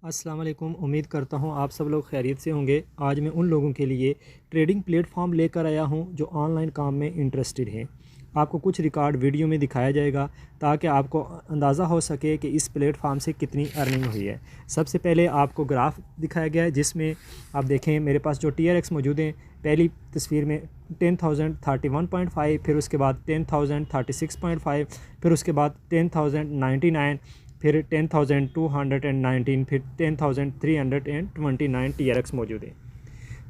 अस्सलाम वालेकुम। उम्मीद करता हूँ आप सब लोग खैरियत से होंगे। आज मैं उन लोगों के लिए ट्रेडिंग प्लेटफॉर्म लेकर आया हूँ जो ऑनलाइन काम में इंटरेस्टेड हैं। आपको कुछ रिकॉर्ड वीडियो में दिखाया जाएगा ताकि आपको अंदाज़ा हो सके कि इस प्लेटफॉर्म से कितनी अर्निंग हुई है। सबसे पहले आपको ग्राफ दिखाया गया है जिसमें आप देखें मेरे पास जो TRX मौजूद हैं। पहली तस्वीर में 10,031.5, फिर उसके बाद 10,036.5, फिर उसके बाद 10,099, फिर 10,219, फिर 10,329 TRX मौजूद है।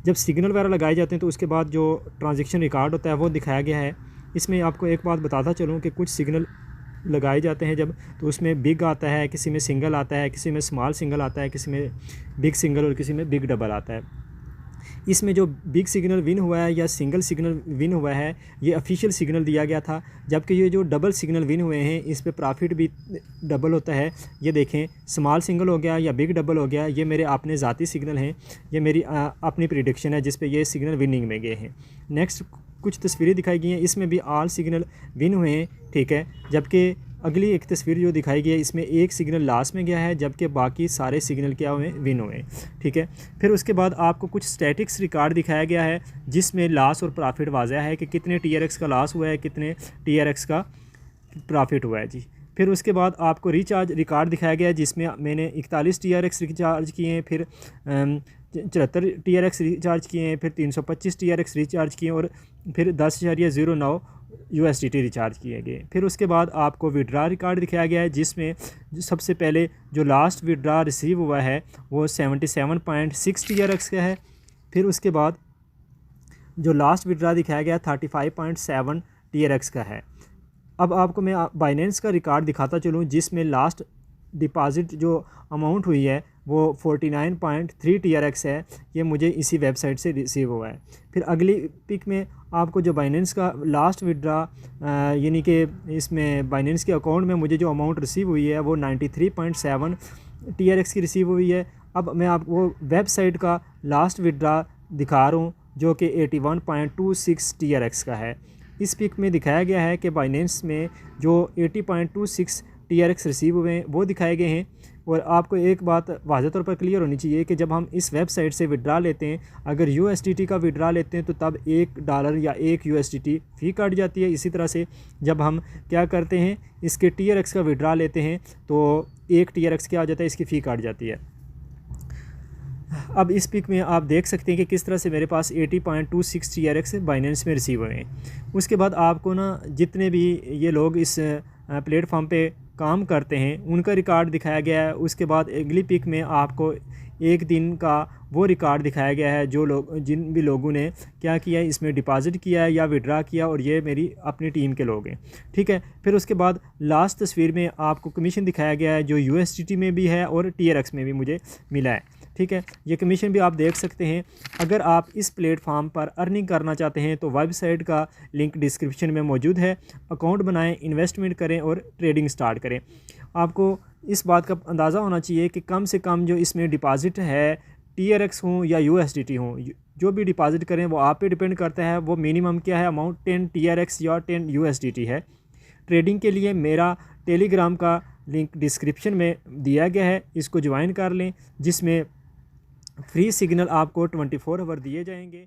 जब सिग्नल वगैरह लगाए जाते हैं तो उसके बाद जो ट्रांजैक्शन रिकॉर्ड होता है वो दिखाया गया है। इसमें आपको एक बात बताता चलूँ कि कुछ सिग्नल लगाए जाते हैं जब, तो उसमें बिग आता है, किसी में सिंगल आता है, किसी में स्मॉल सिंगल आता है, किसी में बिग सिंगल और किसी में बिग डबल आता है। इसमें जो बिग सिग्नल विन हुआ है या सिंगल सिग्नल विन हुआ है ये ऑफिशियल सिग्नल दिया गया था, जबकि ये जो डबल सिग्नल विन हुए हैं इस पे प्रॉफिट भी डबल होता है। ये देखें, स्मॉल सिंगल हो गया या बिग डबल हो गया, ये मेरे अपने ज़ाती सिग्नल हैं, ये मेरी अपनी प्रिडिक्शन है जिस पे ये सिग्नल विनिंग में गए हैं। नेक्स्ट कुछ तस्वीरें दिखाई गई हैं, इसमें भी ऑल सिग्नल विन हुए हैं, ठीक है। जबकि अगली एक तस्वीर जो दिखाई गई है इसमें एक सिग्नल लास्ट में गया है जबकि बाकी सारे सिग्नल क्या हुए, विन हुए, ठीक है। फिर उसके बाद आपको कुछ स्टैटिक्स रिकॉर्ड दिखाया गया है जिसमें लॉस और प्रॉफिट वाज़ह है कि कितने TRX का लॉस हुआ है, कितने TRX का प्रॉफिट हुआ है जी। फिर उसके बाद आपको रिचार्ज रिकॉर्ड दिखाया गया है जिसमें मैंने 41 TRX रिचार्ज किए हैं, फिर 74 TRX रिचार्ज किए हैं, फिर 325 TRX रिचार्ज किए और फिर 10.09 USDT रिचार्ज किए गए। फिर उसके बाद आपको विड्रा रिकॉर्ड दिखाया गया है जिसमें सबसे पहले जो लास्ट विड्रा रिसीव हुआ है वो 77.6 TRX का है। फिर उसके बाद जो लास्ट विड्रा दिखाया गया 35.7 TRX का है। अब आपको मैं बाइनेंस का रिकॉर्ड दिखाता चलूँ जिसमें लास्ट डिपॉज़िट जो अमाउंट हुई है वो 49.3 TRX है। ये मुझे इसी वेबसाइट से रिसीव हुआ है। फिर अगली पिक में आपको जो बाइनेंस का लास्ट विड्रा यानी कि इसमें बाइनेंस के अकाउंट में मुझे जो अमाउंट रिसीव हुई है वो 93.7 TRX की रिसीव हुई है। अब मैं आपको वेबसाइट का लास्ट विड्रा दिखा रहा हूँ जो कि 81.26 TRX का है। इस पिक में दिखाया गया है कि बाइनेंस में जो 80.26 TRX रिसीव हुए हैं वो दिखाए गए हैं। और आपको एक बात वाज़ह तौर पर क्लियर होनी चाहिए कि जब हम इस वेबसाइट से विड्रा लेते हैं, अगर USDT का विड्रा लेते हैं तो तब $1 या 1 USDT फ़ी काट जाती है। इसी तरह से जब हम क्या करते हैं इसके TRX का विड्रा लेते हैं तो 1 TRX क्या आ जाता है, इसकी फ़ी काट जाती है। अब इस पिक में आप देख सकते हैं कि किस तरह से मेरे पास 80.26 TRX बाइनेंस में रिसीव हुए हैं। उसके बाद आपको ना जितने भी ये लोग इस प्लेटफॉर्म पे काम करते हैं उनका रिकॉर्ड दिखाया गया है। उसके बाद अगली पिक में आपको एक दिन का वो रिकॉर्ड दिखाया गया है जो लोग जिन भी लोगों ने क्या किया है, इसमें डिपॉज़िट किया है या विड्रा किया, और ये मेरी अपनी टीम के लोग हैं, ठीक है। फिर उसके बाद लास्ट तस्वीर में आपको कमीशन दिखाया गया है जो USDT में भी है और TRX में भी मुझे मिला है, ठीक है। ये कमीशन भी आप देख सकते हैं। अगर आप इस प्लेटफॉर्म पर अर्निंग करना चाहते हैं तो वेबसाइट का लिंक डिस्क्रिप्शन में मौजूद है। अकाउंट बनाएं, इन्वेस्टमेंट करें और ट्रेडिंग स्टार्ट करें। आपको इस बात का अंदाज़ा होना चाहिए कि कम से कम जो इसमें डिपॉज़िट है TRX हो या USDT हो, जो भी डिपॉज़िट करें वो आप पे डिपेंड करता है। वो मिनिमम क्या है अमाउंट 10 TRX या 10 USDT है। ट्रेडिंग के लिए मेरा टेलीग्राम का लिंक डिस्क्रिप्शन में दिया गया है, इसको ज्वाइन कर लें जिसमें फ्री सिग्नल आपको 24 आवर दिए जाएंगे।